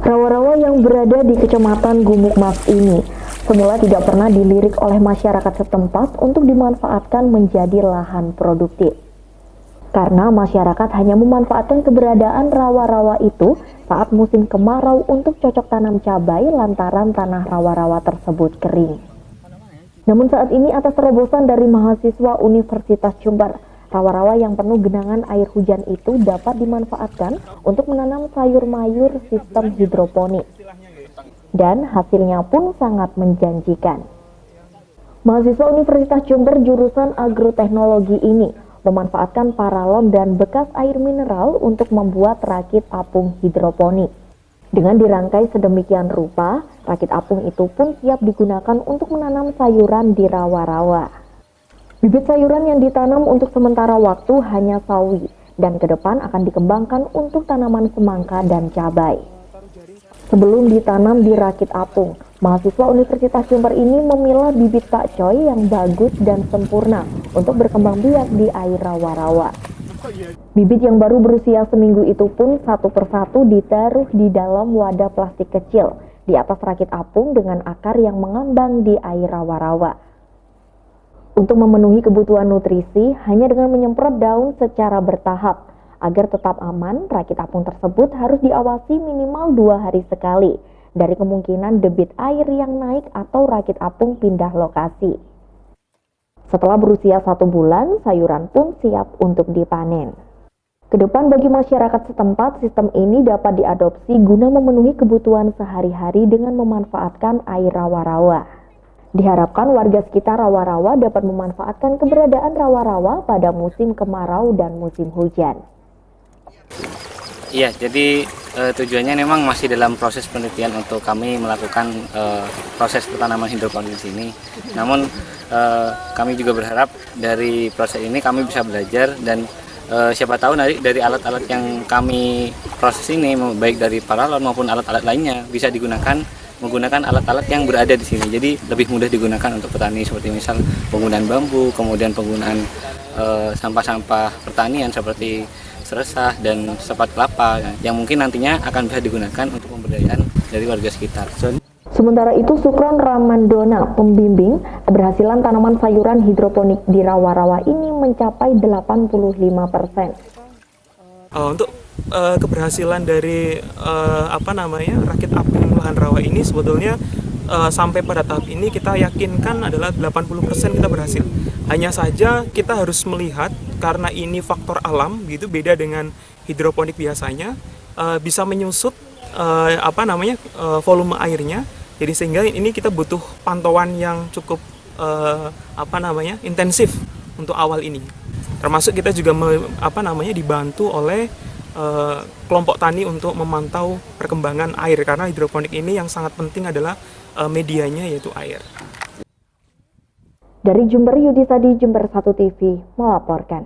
Rawa-rawa yang berada di Kecamatan Gumukmas ini semula tidak pernah dilirik oleh masyarakat setempat untuk dimanfaatkan menjadi lahan produktif. Karena masyarakat hanya memanfaatkan keberadaan rawa-rawa itu saat musim kemarau untuk cocok tanam cabai lantaran tanah rawa-rawa tersebut kering. Namun saat ini atas terobosan dari mahasiswa Universitas Jember, rawa-rawa yang penuh genangan air hujan itu dapat dimanfaatkan untuk menanam sayur mayur sistem hidroponik. Dan hasilnya pun sangat menjanjikan. Mahasiswa Universitas Jember jurusan agroteknologi ini memanfaatkan paralon dan bekas air mineral untuk membuat rakit apung hidroponik. Dengan dirangkai sedemikian rupa, rakit apung itu pun siap digunakan untuk menanam sayuran di rawa-rawa. Bibit sayuran yang ditanam untuk sementara waktu hanya sawi dan ke depan akan dikembangkan untuk tanaman semangka dan cabai. Sebelum ditanam di rakit apung, mahasiswa Universitas Jember ini memilah bibit pakcoy yang bagus dan sempurna untuk berkembang biak di air rawa-rawa. Bibit yang baru berusia seminggu itu pun satu persatu ditaruh di dalam wadah plastik kecil di atas rakit apung dengan akar yang mengambang di air rawa-rawa. Untuk memenuhi kebutuhan nutrisi hanya dengan menyemprot daun secara bertahap. Agar tetap aman, rakit apung tersebut harus diawasi minimal 2 hari sekali dari kemungkinan debit air yang naik atau rakit apung pindah lokasi. Setelah berusia 1 bulan, sayuran pun siap untuk dipanen. Kedepan bagi masyarakat setempat, sistem ini dapat diadopsi guna memenuhi kebutuhan sehari-hari dengan memanfaatkan air rawa-rawa. Diharapkan warga sekitar rawa-rawa dapat memanfaatkan keberadaan rawa-rawa pada musim kemarau dan musim hujan. Iya, jadi tujuannya memang masih dalam proses penelitian untuk kami melakukan proses pertanaman hidroponik di sini. Namun kami juga berharap dari proses ini kami bisa belajar dan siapa tahu dari alat-alat yang kami proses ini, baik dari paralon maupun alat-alat lainnya, bisa menggunakan alat-alat yang berada di sini. Jadi lebih mudah digunakan untuk petani, seperti misal penggunaan bambu, kemudian penggunaan sampah-sampah pertanian seperti seresah dan sepat kelapa yang mungkin nantinya akan bisa digunakan untuk pemberdayaan dari warga sekitar. Sementara itu, Sukron Ramandona, pembimbing keberhasilan tanaman sayuran hidroponik di rawa-rawa ini mencapai 85%. Untuk keberhasilan dari rakit apung lahan rawa ini sebetulnya sampai pada tahap ini kita yakinkan adalah 80% kita berhasil. Hanya saja kita harus melihat karena ini faktor alam gitu, beda dengan hidroponik biasanya, bisa menyusut volume airnya. Jadi sehingga ini kita butuh pantauan yang cukup intensif untuk awal ini. Termasuk kita juga dibantu oleh kelompok tani untuk memantau perkembangan air, karena hidroponik ini yang sangat penting adalah medianya yaitu air. Dari Jember, Yudhisadi, Jember 1 TV melaporkan.